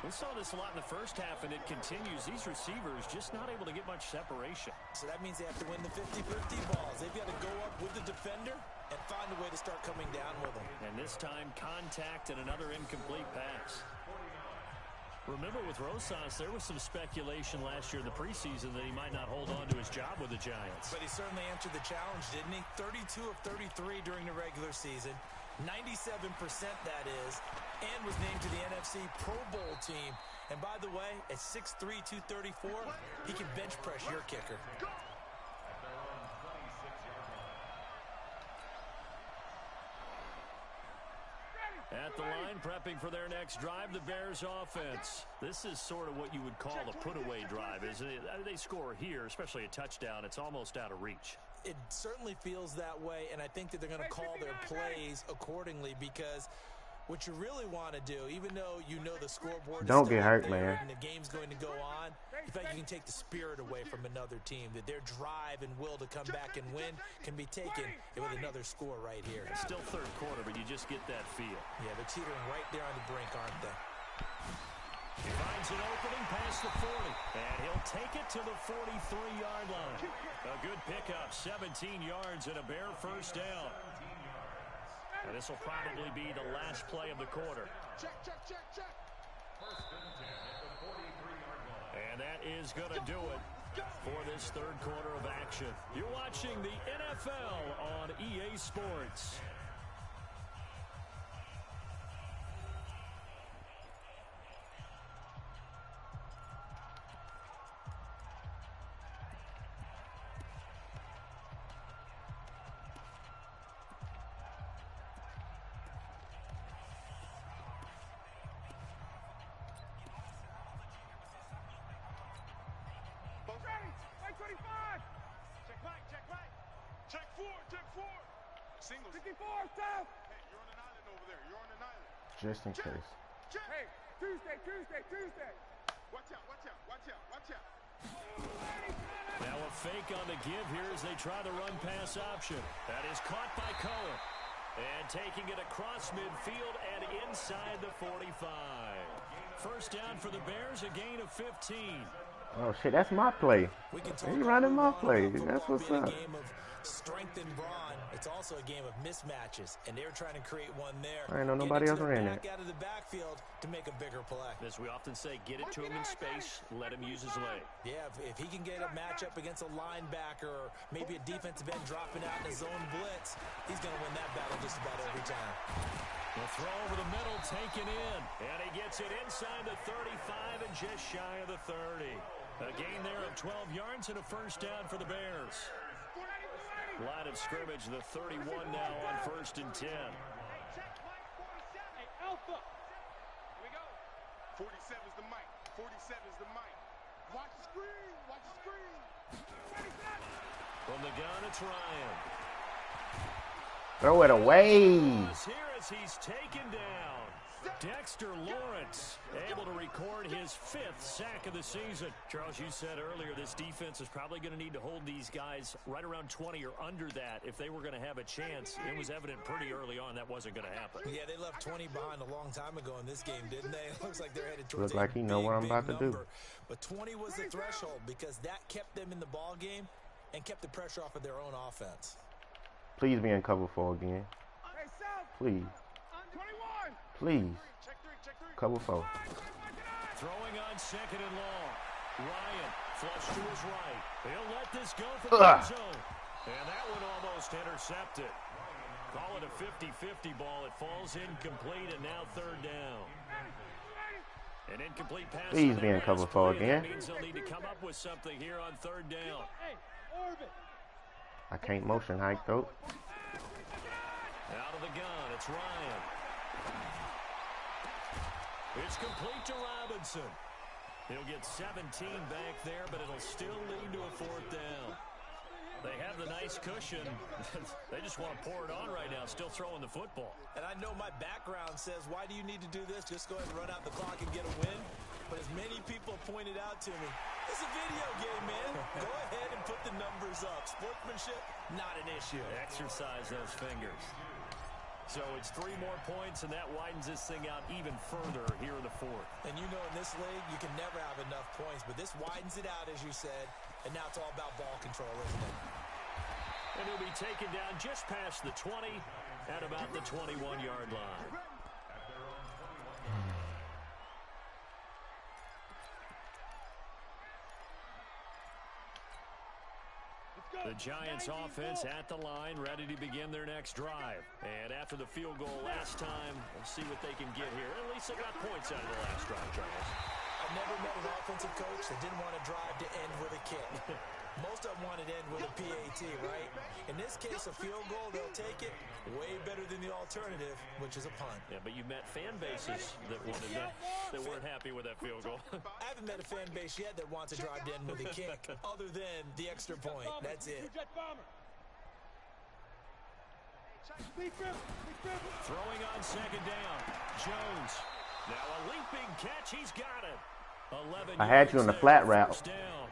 We saw this a lot in the first half, and it continues. These receivers just not able to get much separation. So that means they have to win the 50-50 balls. They've got to go up with the defender and find a way to start coming down with them. And this time, contact and another incomplete pass. Remember, with Rosas, there was some speculation last year in the preseason that he might not hold on to his job with the Giants. But he certainly answered the challenge, didn't he? 32 of 33 during the regular season. 97% that is, and was named to the NFC Pro Bowl team. And by the way, at 6'3", 234, he can bench press your kicker. At the line, prepping for their next drive, the Bears offense. This is sort of what you would call a put-away drive, isn't it? They score here, especially a touchdown. It's almost out of reach. It certainly feels that way, and I think that they're going to call their plays accordingly because what you really want to do, even though you know the scoreboard Don't is get hurt, there man. and the game's going to go on, in fact, you can take the spirit away from another team, that their drive and will to come back and win can be taken with another score right here. It's still third quarter, but you just get that feel. Yeah, they're teetering right there on the brink, aren't they? He finds an opening past the 40, and he'll take it to the 43-yard line. A good pickup, 17 yards and a Bear first down. And this will probably be the last play of the quarter. Check, check, check, check. And that is going to do it for this third quarter of action. You're watching the NFL on EA Sports. Check four. Singles. 54, South. Hey, you're on an island over there. You're on an island. Just in case. Check. Hey, Tuesday. Watch out. Now a fake on the give here as they try the run pass option. That is caught by Cullen. And taking it across midfield and inside the 45. First down for the Bears, a gain of 15. Oh, shit, that's my play. He running my play. That's what's up. Strength and brawn. It's also a game of mismatches, and they're trying to create one there. I ain't know nobody else ran it. Back out of the backfield to make a bigger play. As we often say, get it to him in space, let him use his leg. Yeah, if he can get a matchup against a linebacker or maybe a defensive end dropping out in a zone blitz, he's going to win that battle just about every time. The throw over the middle taken in, and he gets it inside the 35 and just shy of the 30. A gain there of 12 yards and a first down for the Bears. Line of scrimmage, the 31 now on 1st and 10. Alpha. Here we go. 47's the mic. 47's the mic. Watch the screen. Watch the screen. From the gun, it's Ryan. Throw it away. Here as he's taken down. Dexter Lawrence able to record his 5th sack of the season. Charles, you said earlier this defense is probably going to need to hold these guys right around 20 or under that if they were going to have a chance. It was evident pretty early on that wasn't going to happen. Yeah, they left 20 behind a long time ago in this game, didn't they? It looks like they're headed towards Look like you know what I'm about to do. But 20 was the threshold because that kept them in the ball game and kept the pressure off of their own offense. Please be in cover 4 again. Please. Please. Cover 4. Throwing on 2nd and long. Ryan flush to his right. He'll let this go for the end zone. And that one almost intercepted. Call it a 50-50 ball. It falls incomplete, and now 3rd down. An incomplete pass. Please be in cover 4 again. That means they'll need to come up with something here on 3rd down. I can't motion hike though. Out of the gun, it's Ryan. It's complete to Robinson. He'll get 17 back there, but it'll still lead to a 4th down. They have the nice cushion. They just want to pour it on right now, still throwing the football. And I know my background says, why do you need to do this? Just go ahead and run out the clock and get a win. But as many people pointed out to me, it's a video game, man. Go ahead and put the numbers up. Sportsmanship, not an issue. Exercise those fingers. So it's 3 more points, and that widens this thing out even further here in the 4th. And you know in this league, you can never have enough points, but this widens it out, as you said, and now it's all about ball control, isn't it? And he'll be taken down just past the 20 at about the 21-yard line. The Giants offense at the line, ready to begin their next drive. And after the field goal last time, we'll see what they can get here. At least they got points out of the last drive, Charles. I've never met an offensive coach that didn't want to drive to end with a kick. Most of them wanted to end with a PAT, right? In this case, a field goal, they'll take it way better than the alternative, which is a punt. Yeah, but you met fan bases that wanted that weren't happy with that field goal. I haven't met a fan base yet that wants to drive to end with a kick, other than the extra point. That's it. Throwing on 2nd down. Jones. Now a leaping catch. He's got it. 11 I had you on the flat route. First down.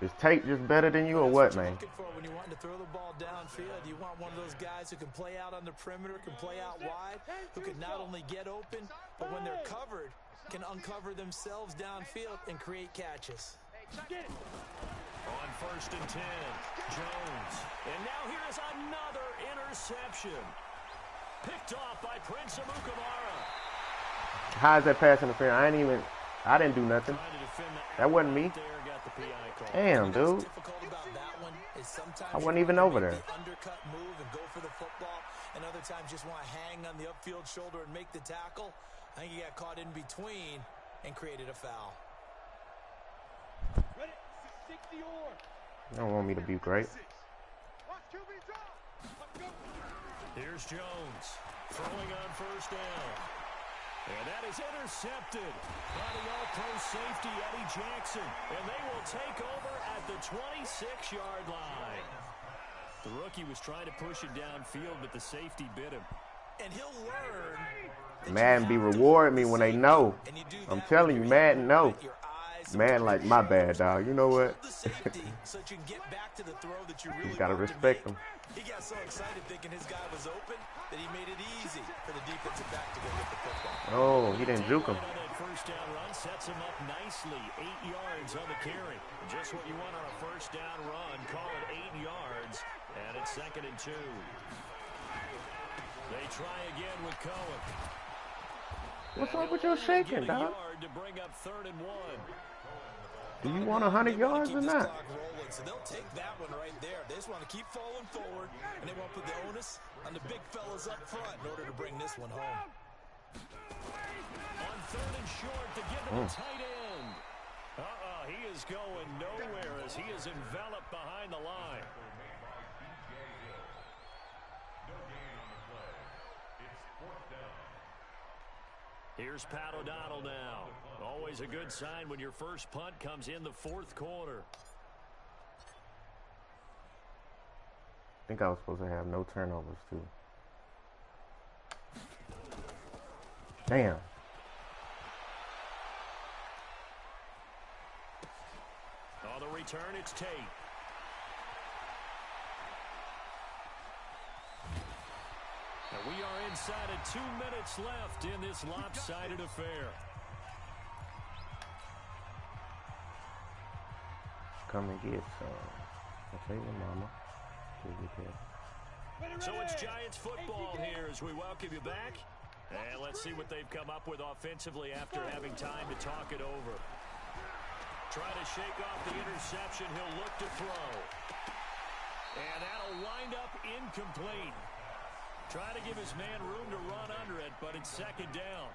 Is Tate just better than you or what, man? When you want to throw the ball downfield, you want one of those guys who can play out on the perimeter, can play out wide, who can not only get open, but when they're covered, can uncover themselves downfield and create catches. On 1st and 10, Jones. And now here's another interception. Picked off by Prince Amukamara. How is that pass interference? I didn't do nothing. That wasn't me. Damn, dude. I wasn't even over there. Undercut move and go for the football, and other times just want to hang on the upfield shoulder and make the tackle. I think he got caught in between and created a foul. You don't want me to be great. Here's Jones throwing on 1st down. And that is intercepted by the all-pro safety, Eddie Jackson. And they will take over at the 26-yard line. The rookie was trying to push it downfield, but the safety bit him. And he'll learn. Madden be rewarding me when they know. I'm telling you, Madden know. Man, like, my bad, dog. You know what? You gotta respect them. He got so excited thinking his guy was open that he made it easy for the defensive back to go get the football. Oh, he didn't juke him. That first down run sets him up nicely. 8 yards on the carry. Just what you want on a first down run. Call it 8 yards. And it's 2nd and 2. They try again with Cohen. What's up with your shaking, dog? To bring up 3rd and 1. Do you want 100 yards or not? So they'll take that one right there. They just want to keep falling forward, and they want to put the onus on the big fellas up front in order to bring this one home. On 3rd and short to give it a tight end. He is going nowhere as he is enveloped behind the line. Here's Pat O'Donnell now. Always a good sign when your first punt comes in the fourth quarter. I think I was supposed to have no turnovers, too. Damn. On the return, it's Tate. And we are inside of 2 minutes left in this lopsided affair. Come and get some. Okay, mama. So it's Giants football here as we welcome you back. And let's see what they've come up with offensively after having time to talk it over. Try to shake off the interception. He'll look to throw. And that'll wind up incomplete. Try to give his man room to run under it, but it's second down.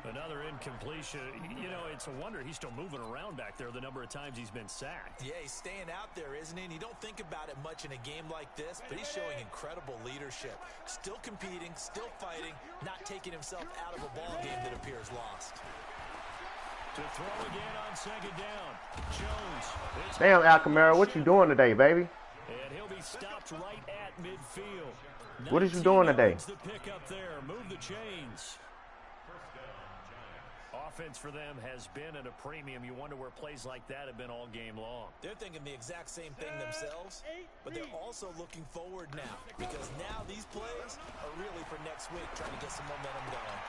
Another incompletion. You know, it's a wonder he's still moving around back there the number of times he's been sacked. Yeah, he's staying out there, isn't he? And you don't think about it much in a game like this, but he's showing incredible leadership. Still competing, still fighting, not taking himself out of a ball game that appears lost. To throw again on second down. Jones. Damn, Al Kamara, what you doing today, baby? And he'll be stopped right at midfield. What is you doing today? The pick up there. Move the chains. Offense for them has been at a premium. You wonder where plays like that have been all game long. They're thinking the exact same thing themselves, but they're also looking forward now because now these plays are really for next week, trying to get some momentum going.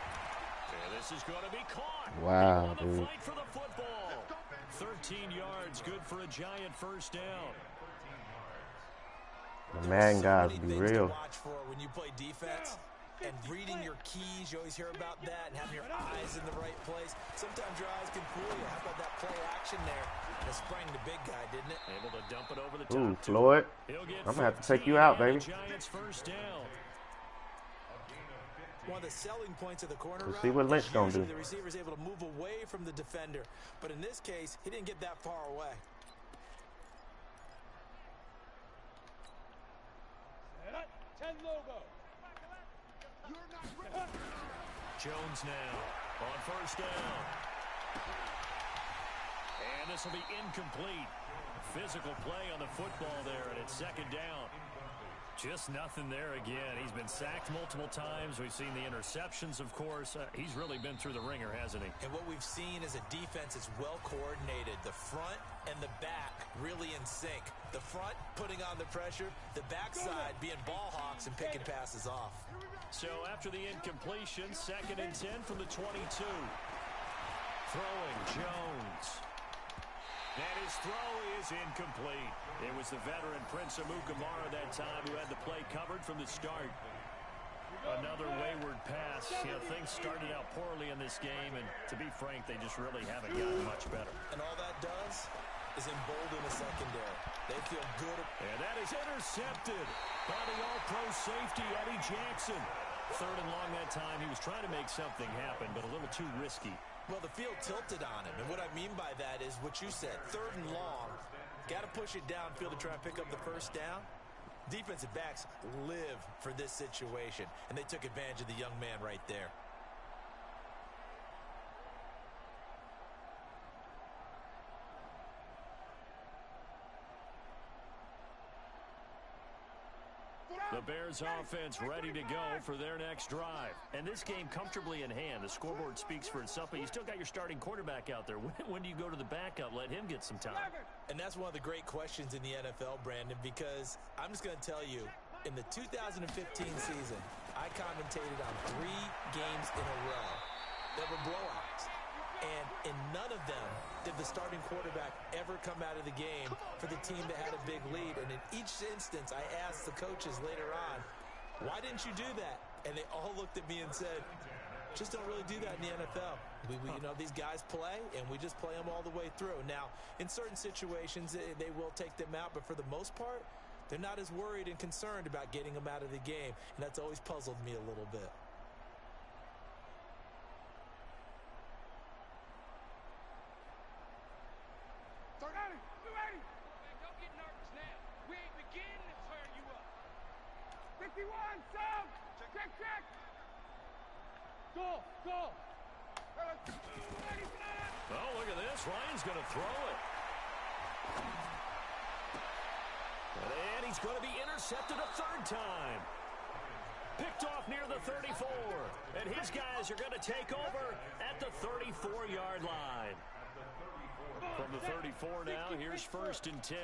And this is going to be caught. Wow, dude. Fight for the football. 13 yards, good for a Giant first down. The man guys be real. To watch for when you play defense. And reading your keys, you always hear about that, and having your eyes in the right place. Sometimes your eyes can fool you. How about that play action there? And it sprang the big guy, didn't it? Able to dump it over the top. Ooh, Floyd. I'm going to have to take you out, baby. Giants first down. One of the selling points of the corner route, see what Lynch going to do. The receiver is able to move away from the defender. But in this case, he didn't get that far away. Jones now on first down. And this will be incomplete. Physical play on the football there, and it's second down. Just nothing there again. He's been sacked multiple times. We've seen the interceptions, of course. He's really been through the ringer, hasn't he? And what we've seen is a defense that's well coordinated. The front and the back really in sync. The front putting on the pressure, the backside being ball hawks and picking passes off. So after the incompletion, 2nd and 10 from the 22. Throwing Jones. And his throw is incomplete. It was the veteran Prince Amukamara that time who had the play covered from the start. Another wayward pass. You know, things started out poorly in this game, and to be frank, they just really haven't gotten much better. And all that does is embolden the secondary. They feel good. And that is intercepted by the all-pro safety, Eddie Jackson. 3rd and long that time. He was trying to make something happen, but a little too risky. Well, the field tilted on him, and what I mean by that is what you said, 3rd and long. Got to push it downfield to try and pick up the first down. Defensive backs live for this situation, and they took advantage of the young man right there. The Bears offense ready to go for their next drive. And this game comfortably in hand. The scoreboard speaks for itself, but you still got your starting quarterback out there. When do you go to the backup, let him get some time? And that's one of the great questions in the NFL, Brandon, because I'm just going to tell you, in the 2015 season, I commentated on 3 games in a row that were blowouts. And in none of them did the starting quarterback ever come out of the game for the team that had a big lead. And in each instance, I asked the coaches later on, why didn't you do that? And they all looked at me and said, just don't really do that in the NFL. You know, these guys play, and we just play them all the way through. Now, in certain situations, they will take them out, but for the most part, they're not as worried and concerned about getting them out of the game. And that's always puzzled me a little bit. 51, sub. Check, check. Go. Oh, look at this. Ryan's going to throw it. And he's going to be intercepted a third time. Picked off near the 34. And his guys are going to take over at the 34-yard line. From the 34 now, here's 1st and 10.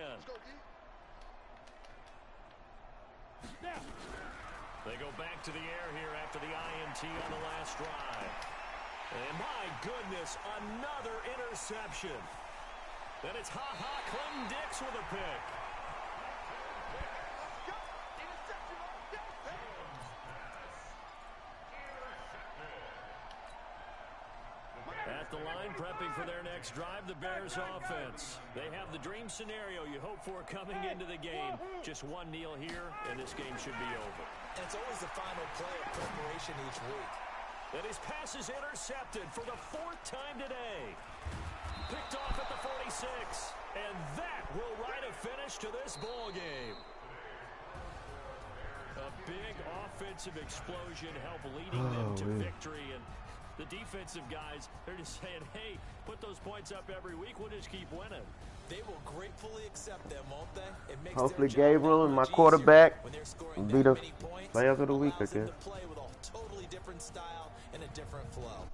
They go back to the air here after the INT on the last drive. And my goodness, another interception. Then it's Clinton-Dix with a pick. At the line, prepping for their next drive, the Bears offense. They have the dream scenario you hope for coming into the game. Just one kneel here, and this game should be over. And it's always the final play of preparation each week. And his pass is intercepted for the 4th time today. Picked off at the 46. And that will write a finish to this ball game. A big offensive explosion helped leading them to victory. And the defensive guys, they're just saying, hey, put those points up every week. We'll just keep winning. They will gratefully accept them, won't they? It makes hopefully their job Gabriel and my much quarterback easier be the many points, players of the week, I allows them guess. to play with a totally different style and a different flow.